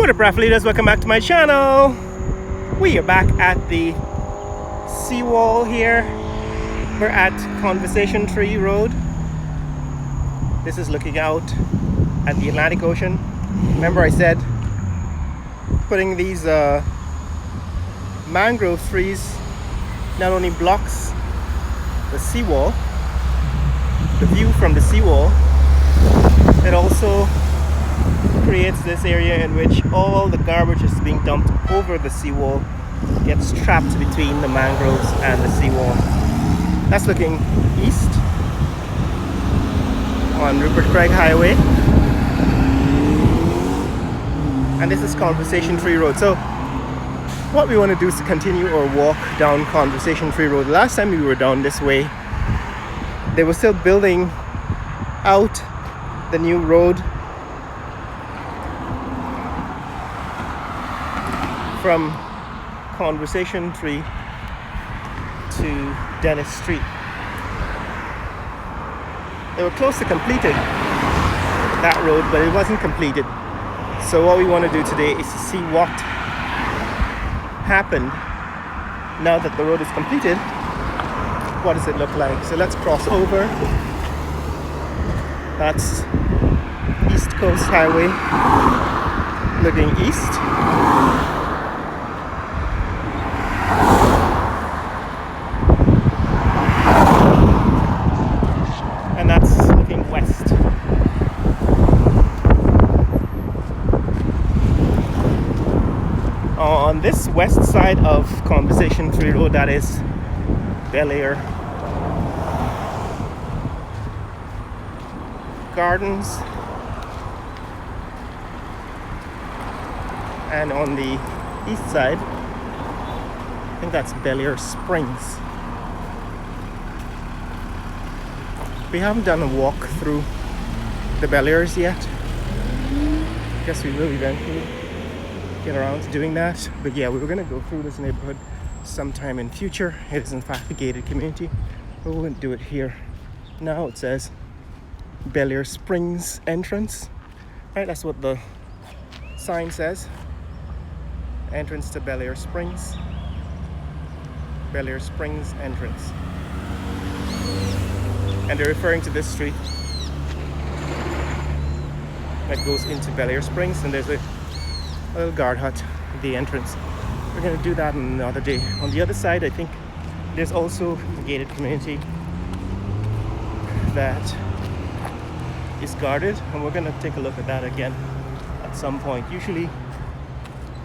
What up, raft leaders? Welcome back to my channel. We are back at the seawall here. We're at Conversation Tree Road. This is looking out at the Atlantic Ocean. Remember I said putting these mangrove trees not only blocks the seawall, the view from the seawall, it also creates this area in which all the garbage is being dumped over the seawall, gets trapped between the mangroves and the seawall. That's looking east on Rupert Craig Highway. And this is Conversation Tree Road. So what we want to do is to continue our walk down Conversation Tree Road. Last time we were down this way, they were still building out the new road from Conversation Tree to Dennis Street. They were close to completed that road, but it wasn't completed. So what we want to do today is to see what happened now that the road is completed. What does it look like? So let's cross over. That's East Coast Highway looking east. And that's looking west. On this west side of Conversation Tree Road, that is Bel Air Gardens, and on the east side, I think that's Bel Air Springs. We haven't done a walk through the Bel Airs yet. Guess we will eventually get around to doing that. But yeah, we were going to go through this neighborhood sometime in future. It is in fact a gated community, but we won't do it here. Now it says Bel Air Springs entrance. Right, that's what the sign says. Entrance to Bel Air Springs. Bel Air Springs entrance. And they're referring to this street that goes into Bel Air Springs, and there's a little guard hut at the entrance. We're going to do that another day. On the other side, I think there's also a gated community that is guarded, and we're going to take a look at that again at some point. Usually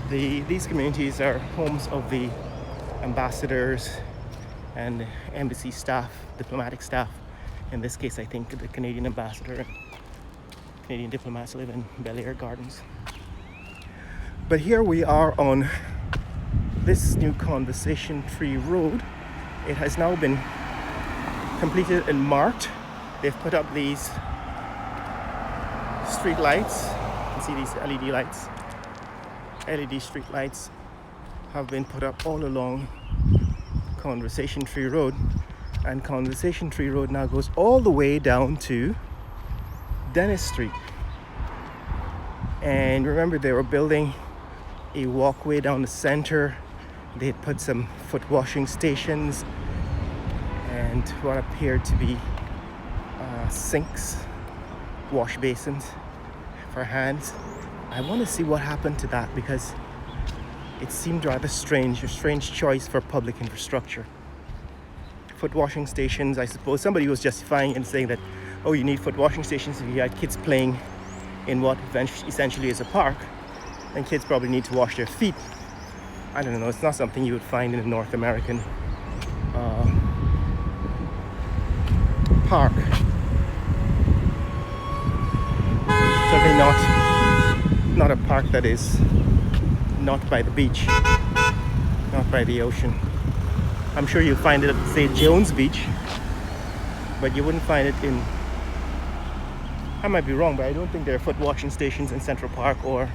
these communities are homes of the ambassadors and embassy staff, diplomatic staff. In this case, I think the Canadian ambassador and Canadian diplomats live in Bel Air Gardens. But here we are on this new Conversation Tree Road. It has now been completed and marked. They've put up these street lights. You can see these LED lights. LED street lights have been put up all along Conversation Tree Road. And Conversation Tree Road now goes all the way down to Dennis Street. And remember, they were building a walkway down the center. They had put some foot washing stations and what appeared to be sinks, wash basins for hands. I want to see what happened to that, because it seemed rather strange, a strange choice for public infrastructure. Foot washing stations, I suppose somebody was justifying and saying that, oh, you need foot washing stations if you had kids playing in what essentially is a park, and kids probably need to wash their feet. I don't know, it's not something you would find in a North American park. Certainly not a park that is not by the beach, not by the ocean. I'm sure you'll find it at, say, Jones Beach, but you wouldn't find it in, I might be wrong, but I don't think there are foot washing stations in Central Park or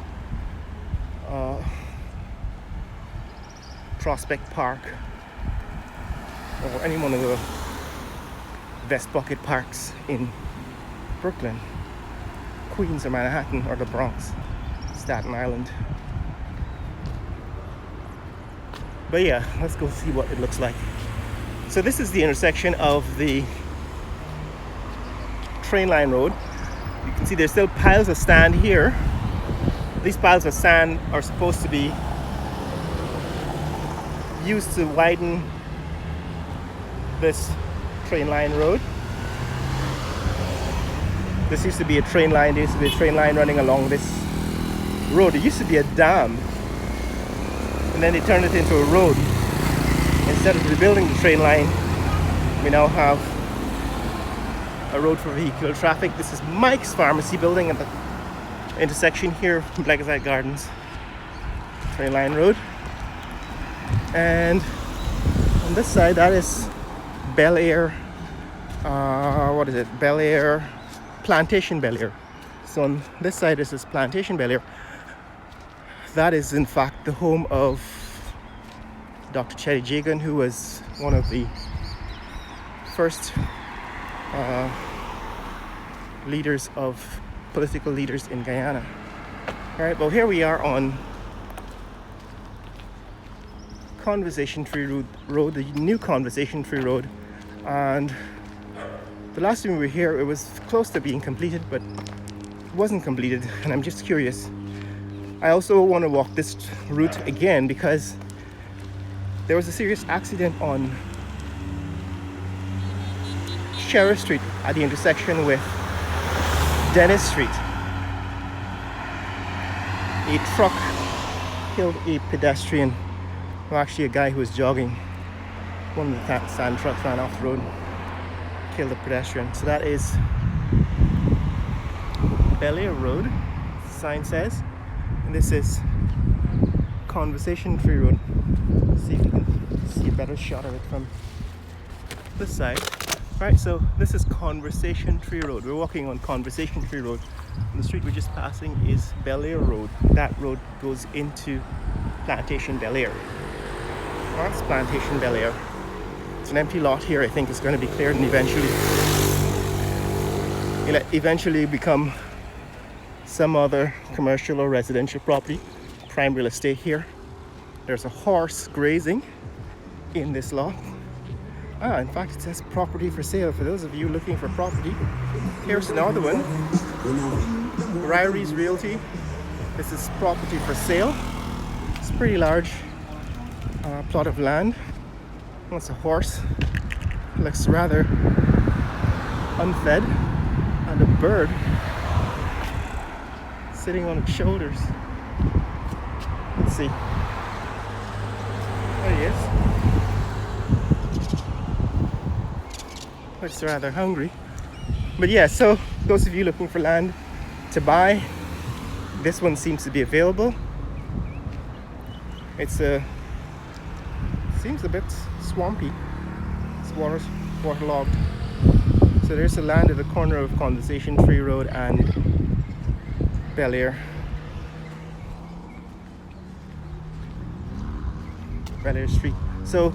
Prospect Park or any one of the vest bucket parks in Brooklyn, Queens or Manhattan or the Bronx, Staten Island. But yeah, let's go see what it looks like. So this is the intersection of the train line road. You can see there's still piles of sand here. These piles of sand are supposed to be used to widen this train line road. This used to be a train line. There used to be a train line running along this road. It used to be a dam, and then they turned it into a road. Instead of rebuilding the train line, we now have a road for vehicular traffic. This is Mike's Pharmacy building at the intersection here from Blackazite Gardens, train line road. And on this side, that is Bel Air, what is it? Bel Air, Plantation Bel Air. So on this side, this is Plantation Bel Air. That is in fact the home of Dr. Chetty Jagan, who was one of the first political leaders in Guyana. All right, well, here we are on Conversation Free Road, the new Conversation Free Road. And the last time we were here, it was close to being completed, but it wasn't completed. And I'm just curious. I also want to walk this route again because there was a serious accident on Sheriff Street at the intersection with Dennis Street. A truck killed a pedestrian, well, actually a guy who was jogging. One of the sand trucks ran off the road, killed a pedestrian. So that is Bel Air Road, the sign says. And this is Conversation Free Road. See if you can see a better shot of it from this side. Right, so this is Conversation Free Road. We're walking on Conversation Free Road. And the street we're just passing is Bel Air Road. That road goes into Plantation Bel Air. That's Plantation Bel Air. It's an empty lot here. I think it's going to be cleared and eventually become some other commercial or residential property. Prime real estate here. There's a horse grazing in this lot. In fact, it says property for sale. For those of you looking for property, here's another one. Ryries Realty. This is property for sale. It's a pretty large plot of land. That's a horse. Looks rather unfed. And a bird sitting on its shoulders. Let's see. There he is. Looks rather hungry. But yeah, so those of you looking for land to buy, this one seems to be available. It's seems a bit swampy. It's waterlogged. So there's the land at the corner of Conversation Free Road and Bel Air. Bel Air Street. So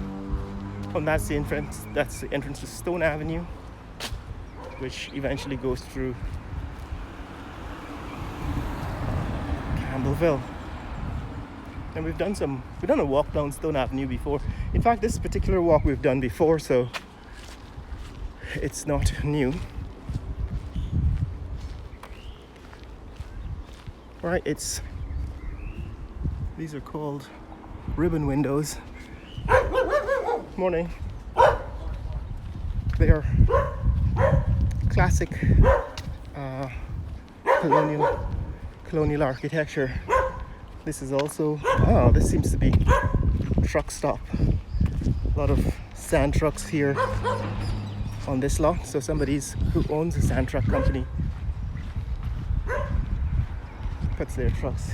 that's the entrance. That's the entrance to Stone Avenue, which eventually goes through Campbellville. And we've done a walk down Stone Avenue before. In fact, this particular walk we've done before, so it's not new. Right, these are called ribbon windows. Morning. They are classic colonial architecture. This is also, this seems to be truck stop. A lot of sand trucks here on this lot. So somebody who owns a sand truck company puts their trucks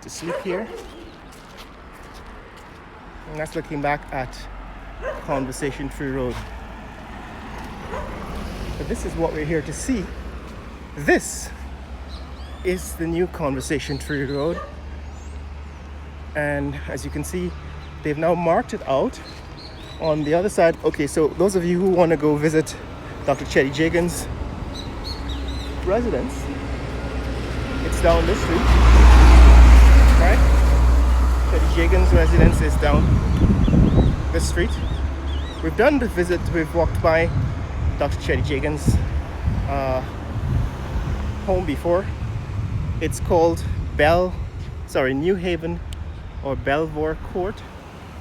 to sleep here. And that's looking back at Conversation Free Road. But this is what we're here to see. This is the new Conversation Free Road. And as you can see, they've now marked it out on the other side. Okay, so those of you who want to go visit Dr. Chetty Jagan's residence, it's down this street, right? Teddy Jagan's residence is down this street. We've done the visit, we've walked by Dr. Teddy Jagan's home before. It's called New Haven or Belvoir Court.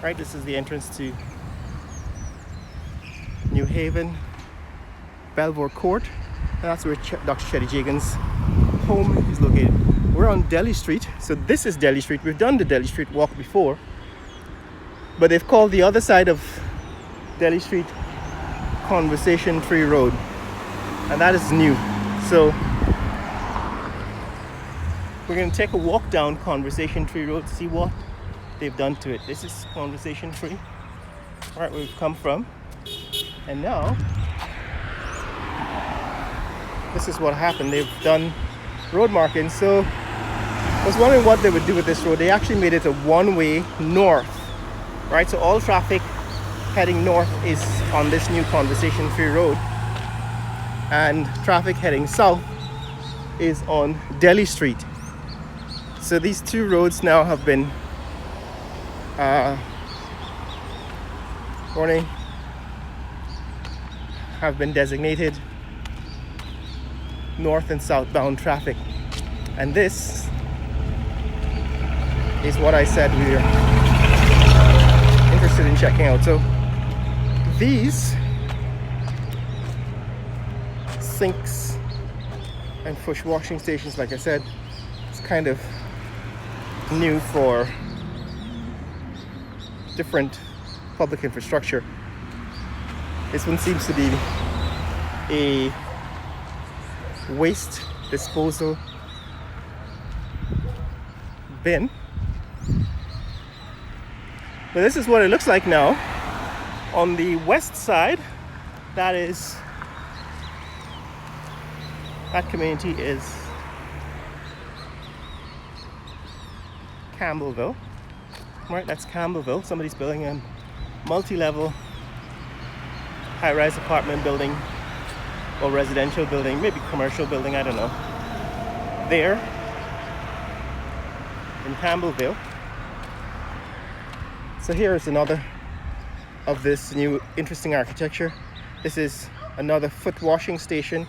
Right, this is the entrance to New Haven, Belvoir Court. And that's where Dr. Teddy Jagan's home is located. We're on Delhi Street, so this is Delhi Street. We've done the Delhi Street walk before, but they've called the other side of Delhi Street Conversation Tree Road, and that is new. So we're going to take a walk down Conversation Tree Road to see what they've done to it. This is Conversation Tree, right where we've come from, and now this is what happened. They've done road markings. So I was wondering what they would do with this road. They actually made it a one-way north, right? So all traffic heading north is on this new Conversation Tree Road, and traffic heading south is on Delhi Street. So these two roads now have been designated north and southbound traffic, and this is what I said we are interested in checking out. So these sinks and push washing stations, like I said, it's kind of new for different public infrastructure. This one seems to be a waste disposal bin, but this is what it looks like now. On the west side, that community is Campbellville, right? That's Campbellville. Somebody's building a multi-level high-rise apartment building or residential building, maybe commercial building, I don't know, there in Campbellville. So here is another of this new interesting architecture. This is another foot washing station.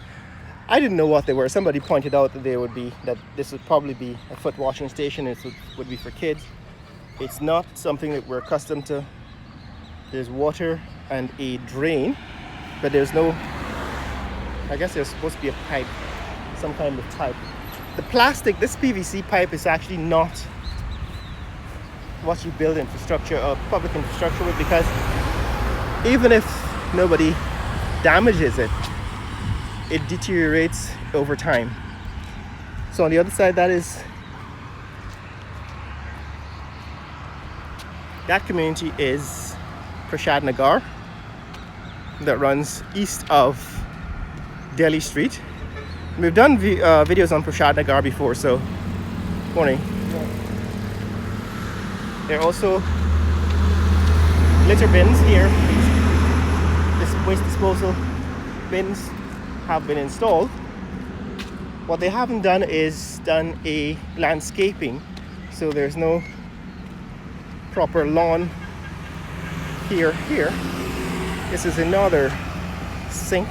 I didn't know what they were. Somebody pointed out that this would probably be a foot washing station. It would be for kids. It's not something that we're accustomed to. There's water and a drain, but there's no, I guess there's supposed to be a pipe, some kind of pipe. The plastic, this PVC pipe is actually not what you build infrastructure or public infrastructure with, because even if nobody damages it, it deteriorates over time. So on the other side, that community is Prashad Nagar, that runs east of Delhi Street. We've done videos on Prashad Nagar before, so morning. There are also litter bins here. These waste disposal bins have been installed. What they haven't done is done a landscaping, so there's no proper lawn here. This is another sink.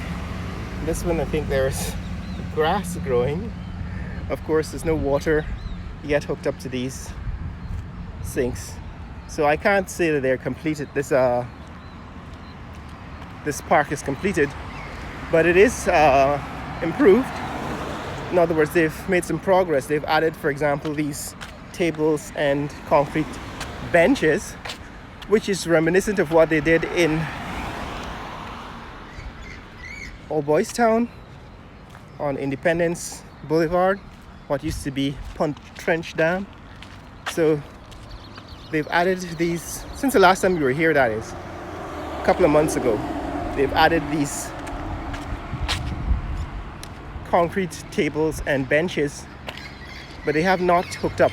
This one, I think there's grass growing. Of course, there's no water yet hooked up to these sinks, so I can't say that they're completed. This park is completed, but it is improved. In other words, they've made some progress. They've added, for example, these tables and concrete benches, which is reminiscent of what they did in Old Boys Town on Independence Boulevard, what used to be Punt Trench Dam. So they've added these since the last time we were here, that is a couple of months ago. They've added these concrete tables and benches, but they have not hooked up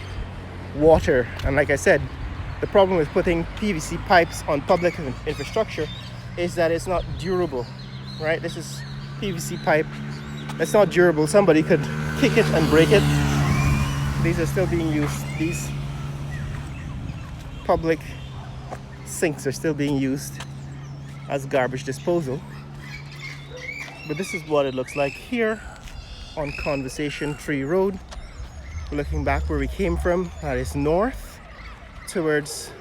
water. And like I said, the problem with putting PVC pipes on public infrastructure is that it's not durable, right? This is PVC pipe. It's not durable. Somebody could kick it and break it. These are still being used. These public sinks are still being used as garbage disposal. But this is what it looks like here on Conversation Tree Road. We're looking back where we came from. That is north towards,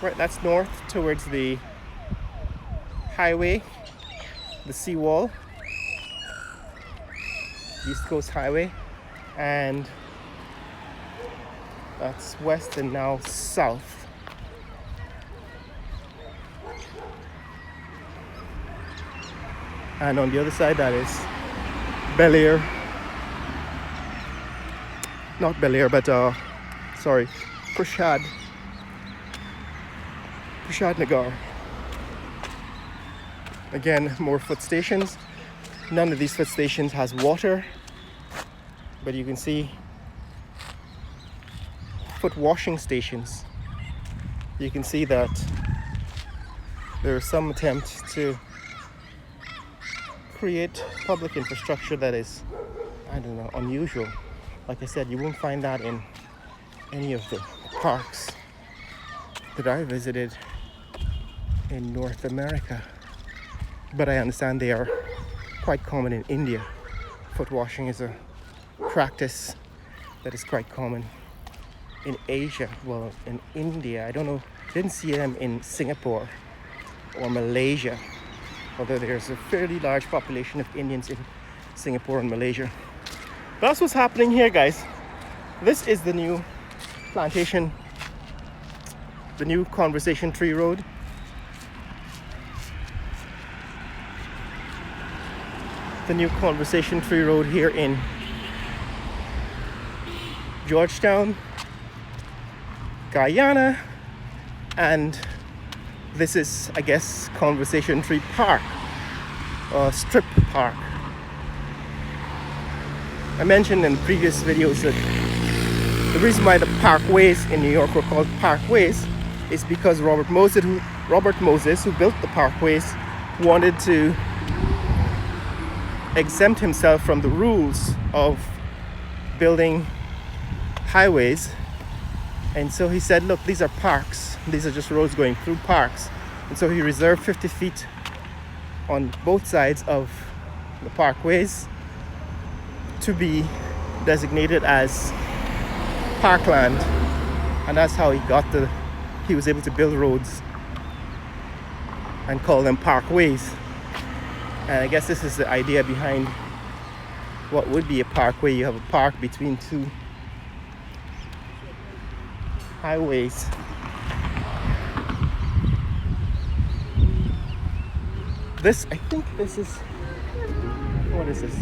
right, that's north towards the highway, the seawall, East Coast Highway, and that's west and now south. And on the other side, that is Bel-Air, not Bel-Air, but sorry, Prashad Nagar. Again, more foot stations. None of these foot stations has water, but you can see foot washing stations. You can see that there is some attempt to create public infrastructure that is, I don't know, unusual. Like I said, you won't find that in any of the parks that I visited in North America. But I understand they are quite common in India. Foot washing is a practice that is quite common in Asia. Well, in India, I don't know, didn't see them in Singapore or Malaysia, although there's a fairly large population of Indians in Singapore and Malaysia. That's what's happening here, guys. This is the new plantation, the new Conversation Tree Road. The new Conversation Tree Road here in Georgetown, Guyana, and this is, I guess, Conversation Tree Park, strip park. I mentioned in previous videos that the reason why the parkways in New York were called parkways is because Robert Moses, who built the parkways, wanted to exempt himself from the rules of building highways, and so he said, look, these are parks, these are just roads going through parks, and so he reserved 50 feet on both sides of the parkways to be designated as parkland, and that's how he was able to build roads and call them parkways. And I guess this is the idea behind what would be a parkway. You have a park between two highways. This, I think this is, what is this?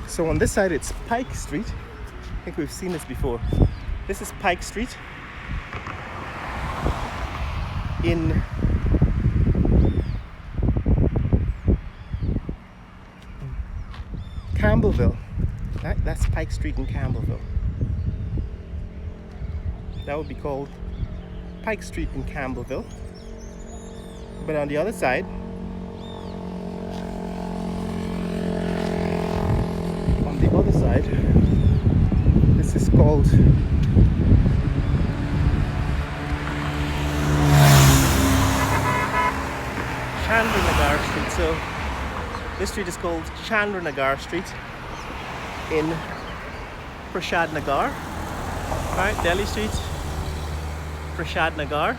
So on this side it's Pike Street. I think we've seen this before. This is Pike Street in Campbellville. That's Pike Street in Campbellville. That would be called Pike Street in Campbellville. But on the other side, this is called Nagar Street. So this street is called Nagar Street in Prashad Nagar. Right, Delhi Street, Prashad Nagar.